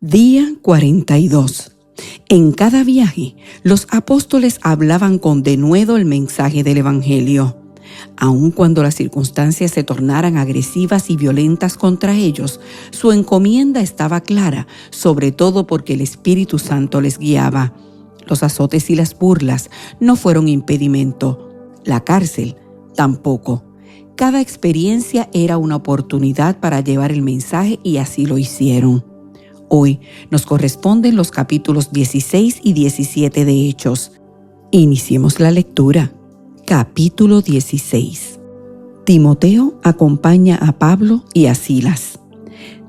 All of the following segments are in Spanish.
Día 42. En cada viaje, los apóstoles hablaban con denuedo el mensaje del Evangelio. Aun cuando las circunstancias se tornaran agresivas y violentas contra ellos, su encomienda estaba clara, sobre todo porque el Espíritu Santo les guiaba. Los azotes y las burlas no fueron impedimento. La cárcel tampoco. Cada experiencia era una oportunidad para llevar el mensaje y así lo hicieron. Hoy nos corresponden los capítulos 16 y 17 de Hechos. Iniciemos la lectura. Capítulo 16. Timoteo acompaña a Pablo y a Silas.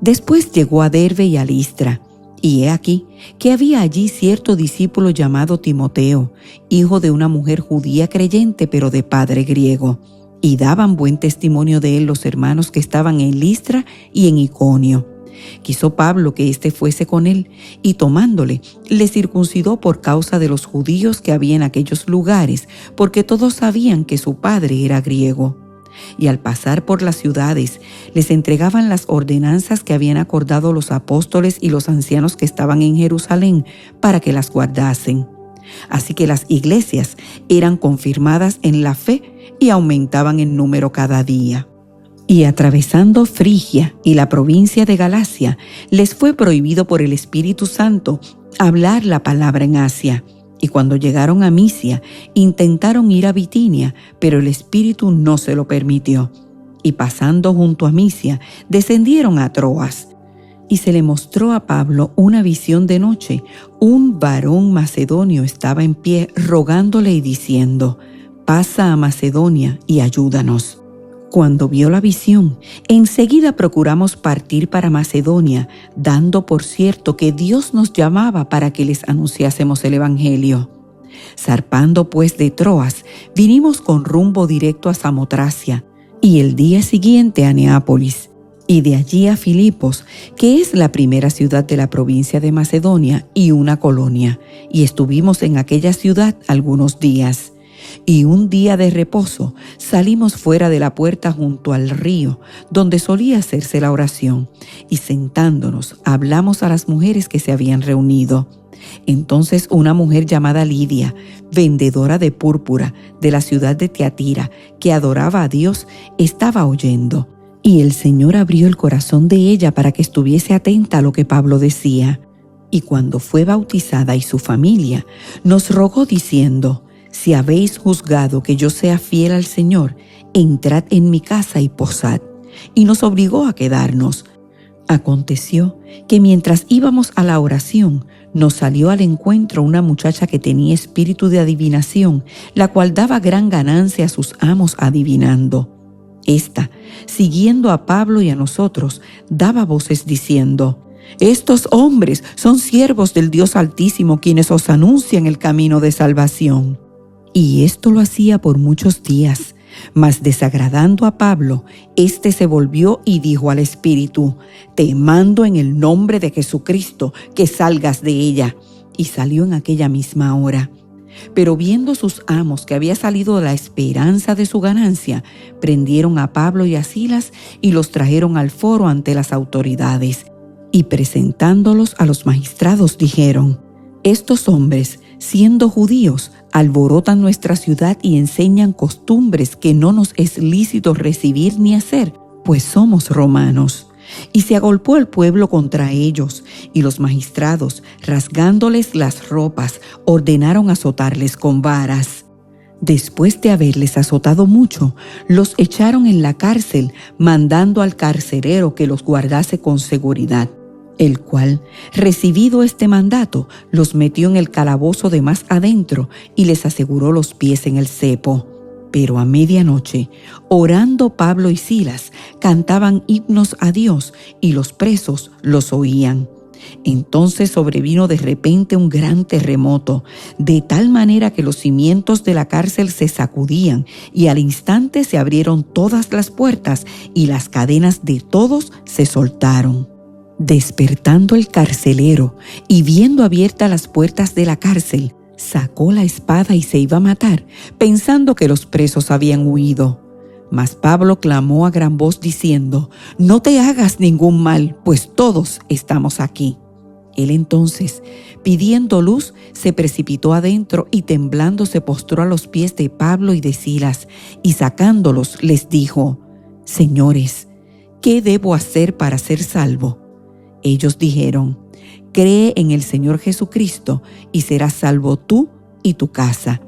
Después llegó a Derbe y a Listra, y he aquí que había allí cierto discípulo llamado Timoteo, hijo de una mujer judía creyente pero de padre griego, y daban buen testimonio de él los hermanos que estaban en Listra y en Iconio. Quiso Pablo que éste fuese con él, y tomándole, le circuncidó por causa de los judíos que había en aquellos lugares, porque todos sabían que su padre era griego. Y al pasar por las ciudades, les entregaban las ordenanzas que habían acordado los apóstoles y los ancianos que estaban en Jerusalén, para que las guardasen. Así que las iglesias eran confirmadas en la fe y aumentaban en número cada día. Y atravesando Frigia y la provincia de Galacia, les fue prohibido por el Espíritu Santo hablar la palabra en Asia. Y cuando llegaron a Misia, intentaron ir a Bitinia, pero el Espíritu no se lo permitió. Y pasando junto a Misia, descendieron a Troas. Y se le mostró a Pablo una visión de noche. Un varón macedonio estaba en pie rogándole y diciendo: «Pasa a Macedonia y ayúdanos». Cuando vio la visión, enseguida procuramos partir para Macedonia, dando por cierto que Dios nos llamaba para que les anunciásemos el Evangelio. Zarpando pues de Troas, vinimos con rumbo directo a Samotracia, y el día siguiente a Neápolis, y de allí a Filipos, que es la primera ciudad de la provincia de Macedonia y una colonia, y estuvimos en aquella ciudad algunos días. Y un día de reposo salimos fuera de la puerta junto al río, donde solía hacerse la oración, y sentándonos hablamos a las mujeres que se habían reunido. Entonces una mujer llamada Lidia, vendedora de púrpura de la ciudad de Tiatira, que adoraba a Dios, estaba oyendo, y el Señor abrió el corazón de ella para que estuviese atenta a lo que Pablo decía. Y cuando fue bautizada y su familia, nos rogó diciendo: «Si habéis juzgado que yo sea fiel al Señor, entrad en mi casa y posad». Y nos obligó a quedarnos. Aconteció que mientras íbamos a la oración, nos salió al encuentro una muchacha que tenía espíritu de adivinación, la cual daba gran ganancia a sus amos adivinando. Esta, siguiendo a Pablo y a nosotros, daba voces diciendo: «Estos hombres son siervos del Dios Altísimo, quienes os anuncian el camino de salvación». Y esto lo hacía por muchos días, mas desagradando a Pablo, éste se volvió y dijo al espíritu: «Te mando en el nombre de Jesucristo que salgas de ella». Y salió en aquella misma hora. Pero viendo sus amos que había salido la esperanza de su ganancia, prendieron a Pablo y a Silas y los trajeron al foro ante las autoridades. Y presentándolos a los magistrados dijeron: «Estos hombres, siendo judíos, alborotan nuestra ciudad y enseñan costumbres que no nos es lícito recibir ni hacer, pues somos romanos». Y se agolpó el pueblo contra ellos, y los magistrados, rasgándoles las ropas, ordenaron azotarles con varas. Después de haberles azotado mucho, los echaron en la cárcel, mandando al carcelero que los guardase con seguridad, el cual, recibido este mandato, los metió en el calabozo de más adentro y les aseguró los pies en el cepo. Pero a medianoche, orando Pablo y Silas, cantaban himnos a Dios y los presos los oían. Entonces sobrevino de repente un gran terremoto, de tal manera que los cimientos de la cárcel se sacudían, y al instante se abrieron todas las puertas y las cadenas de todos se soltaron. Despertando el carcelero y viendo abiertas las puertas de la cárcel, sacó la espada y se iba a matar, pensando que los presos habían huido. Mas Pablo clamó a gran voz diciendo: «No te hagas ningún mal, pues todos estamos aquí». Él entonces, pidiendo luz, se precipitó adentro y temblando se postró a los pies de Pablo y de Silas, y sacándolos les dijo: «Señores, ¿qué debo hacer para ser salvo?». Ellos dijeron: «Cree en el Señor Jesucristo y serás salvo tú y tu casa».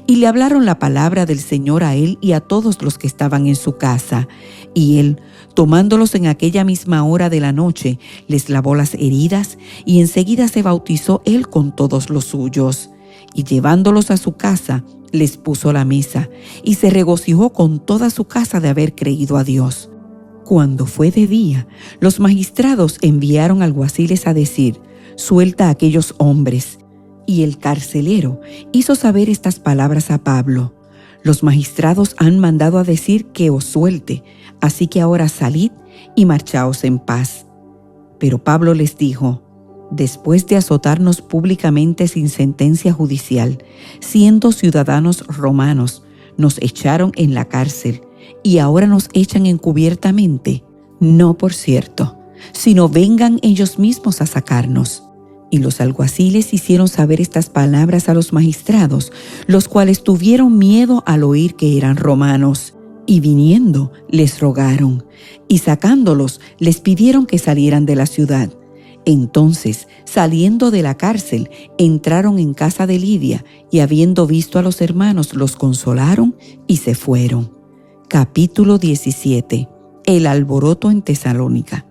Y le hablaron la palabra del Señor a él y a todos los que estaban en su casa. Y él, tomándolos en aquella misma hora de la noche, les lavó las heridas y enseguida se bautizó él con todos los suyos. Y llevándolos a su casa, les puso la mesa y se regocijó con toda su casa de haber creído a Dios. Cuando fue de día, los magistrados enviaron alguaciles a decir: «Suelta a aquellos hombres». Y el carcelero hizo saber estas palabras a Pablo: «Los magistrados han mandado a decir que os suelte, así que ahora salid y marchaos en paz». Pero Pablo les dijo: «Después de azotarnos públicamente sin sentencia judicial, siendo ciudadanos romanos, nos echaron en la cárcel y ahora nos echan encubiertamente. No, por cierto, sino vengan ellos mismos a sacarnos». Y los alguaciles hicieron saber estas palabras a los magistrados, los cuales tuvieron miedo al oír que eran romanos. Y viniendo, les rogaron, y sacándolos, les pidieron que salieran de la ciudad. Entonces, saliendo de la cárcel, entraron en casa de Lidia, y habiendo visto a los hermanos, los consolaron y se fueron. Capítulo 17. El alboroto en Tesalónica.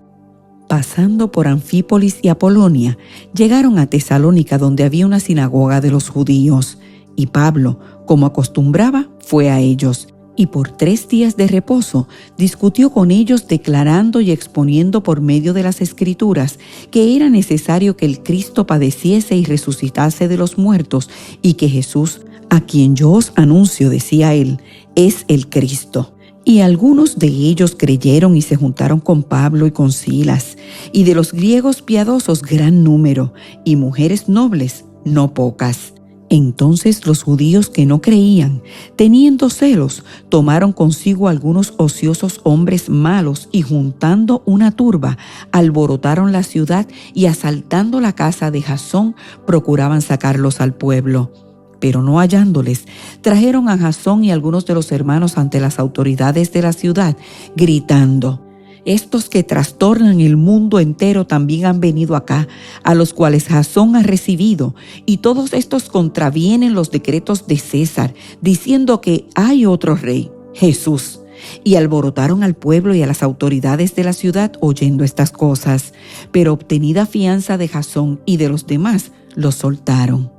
Pasando por Anfípolis y Apolonia, llegaron a Tesalónica, donde había una sinagoga de los judíos. Y Pablo, como acostumbraba, fue a ellos, y por 3 días de reposo discutió con ellos, declarando y exponiendo por medio de las Escrituras que era necesario que el Cristo padeciese y resucitase de los muertos, y que Jesús, a quien yo os anuncio, decía él, es el Cristo. Y algunos de ellos creyeron y se juntaron con Pablo y con Silas, y de los griegos piadosos gran número, y mujeres nobles no pocas. Entonces los judíos que no creían, teniendo celos, tomaron consigo algunos ociosos hombres malos, y juntando una turba, alborotaron la ciudad, y asaltando la casa de Jasón, procuraban sacarlos al pueblo. Pero no hallándoles, trajeron a Jasón y algunos de los hermanos ante las autoridades de la ciudad, gritando: «Estos que trastornan el mundo entero también han venido acá, a los cuales Jasón ha recibido, y todos estos contravienen los decretos de César, diciendo que hay otro rey, Jesús». Y alborotaron al pueblo y a las autoridades de la ciudad oyendo estas cosas, pero obtenida fianza de Jasón y de los demás, los soltaron.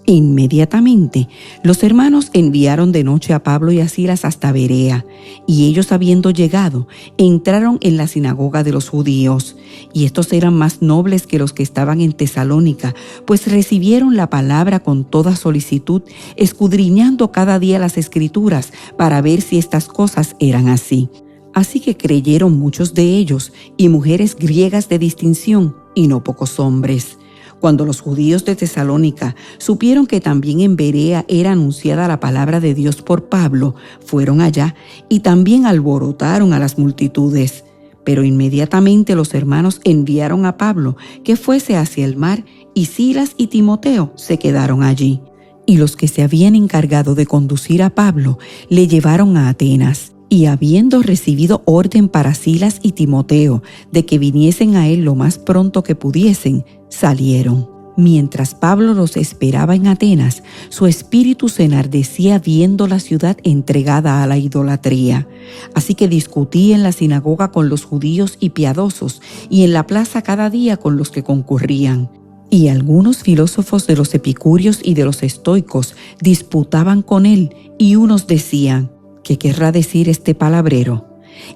Inmediatamente los hermanos enviaron de noche a Pablo y a Silas hasta Berea, y ellos, habiendo llegado, entraron en la sinagoga de los judíos. Y estos eran más nobles que los que estaban en Tesalónica, pues recibieron la palabra con toda solicitud, escudriñando cada día las Escrituras para ver si estas cosas eran así. Así que creyeron muchos de ellos, y mujeres griegas de distinción, y no pocos hombres. Cuando los judíos de Tesalónica supieron que también en Berea era anunciada la palabra de Dios por Pablo, fueron allá y también alborotaron a las multitudes. Pero inmediatamente los hermanos enviaron a Pablo que fuese hacia el mar, y Silas y Timoteo se quedaron allí. Y los que se habían encargado de conducir a Pablo le llevaron a Atenas. Y habiendo recibido orden para Silas y Timoteo de que viniesen a él lo más pronto que pudiesen, salieron. Mientras Pablo los esperaba en Atenas, su espíritu se enardecía viendo la ciudad entregada a la idolatría. Así que discutía en la sinagoga con los judíos y piadosos, y en la plaza cada día con los que concurrían. Y algunos filósofos de los epicúreos y de los estoicos disputaban con él, y unos decían: ¿qué querrá decir este palabrero?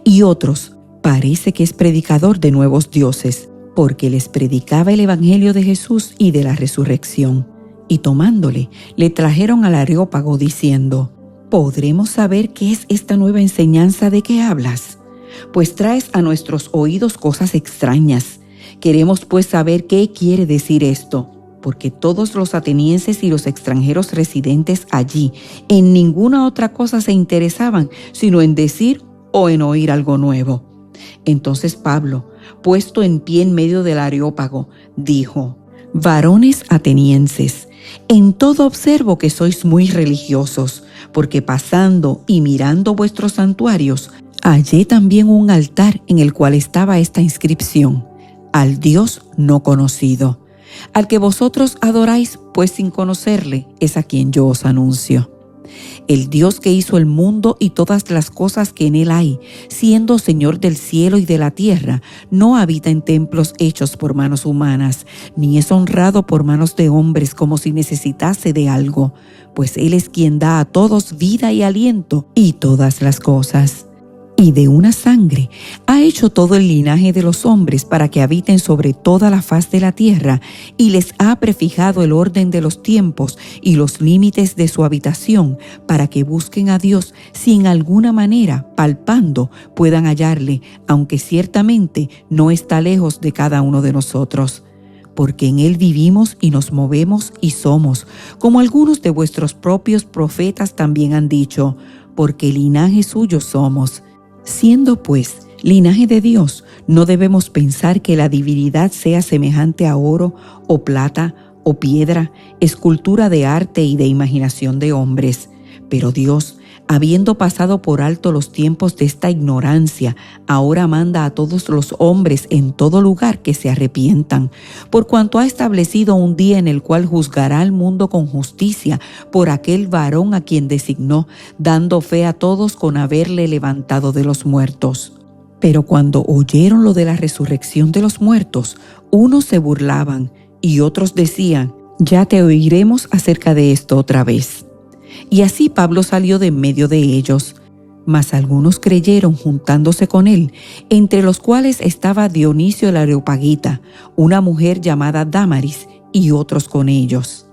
Y otros: parece que es predicador de nuevos dioses, porque les predicaba el evangelio de Jesús y de la resurrección. Y tomándole, le trajeron al Areópago diciendo: ¿podremos saber qué es esta nueva enseñanza de que hablas? Pues traes a nuestros oídos cosas extrañas. Queremos pues saber qué quiere decir esto, porque todos los atenienses y los extranjeros residentes allí en ninguna otra cosa se interesaban, sino en decir o en oír algo nuevo. Entonces Pablo, puesto en pie en medio del Areópago, dijo: Varones atenienses, en todo observo que sois muy religiosos, porque pasando y mirando vuestros santuarios, hallé también un altar en el cual estaba esta inscripción: al Dios no conocido. Al que vosotros adoráis, pues sin conocerle, es a quien yo os anuncio. El Dios que hizo el mundo y todas las cosas que en él hay, siendo Señor del cielo y de la tierra, no habita en templos hechos por manos humanas, ni es honrado por manos de hombres como si necesitase de algo, pues Él es quien da a todos vida y aliento y todas las cosas. Y de una sangre ha hecho todo el linaje de los hombres para que habiten sobre toda la faz de la tierra, y les ha prefijado el orden de los tiempos y los límites de su habitación, para que busquen a Dios si en alguna manera, palpando, puedan hallarle, aunque ciertamente no está lejos de cada uno de nosotros. Porque en Él vivimos y nos movemos y somos, como algunos de vuestros propios profetas también han dicho, porque linaje suyo somos. Siendo pues linaje de Dios, no debemos pensar que la divinidad sea semejante a oro o plata o piedra, escultura de arte y de imaginación de hombres. Pero Dios, habiendo pasado por alto los tiempos de esta ignorancia, ahora manda a todos los hombres en todo lugar que se arrepientan, por cuanto ha establecido un día en el cual juzgará al mundo con justicia por aquel varón a quien designó, dando fe a todos con haberle levantado de los muertos. Pero cuando oyeron lo de la resurrección de los muertos, unos se burlaban y otros decían: ya te oiremos acerca de esto otra vez. Y así Pablo salió de en medio de ellos. Mas algunos creyeron juntándose con él, entre los cuales estaba Dionisio el Areopagita, una mujer llamada Dámaris, y otros con ellos.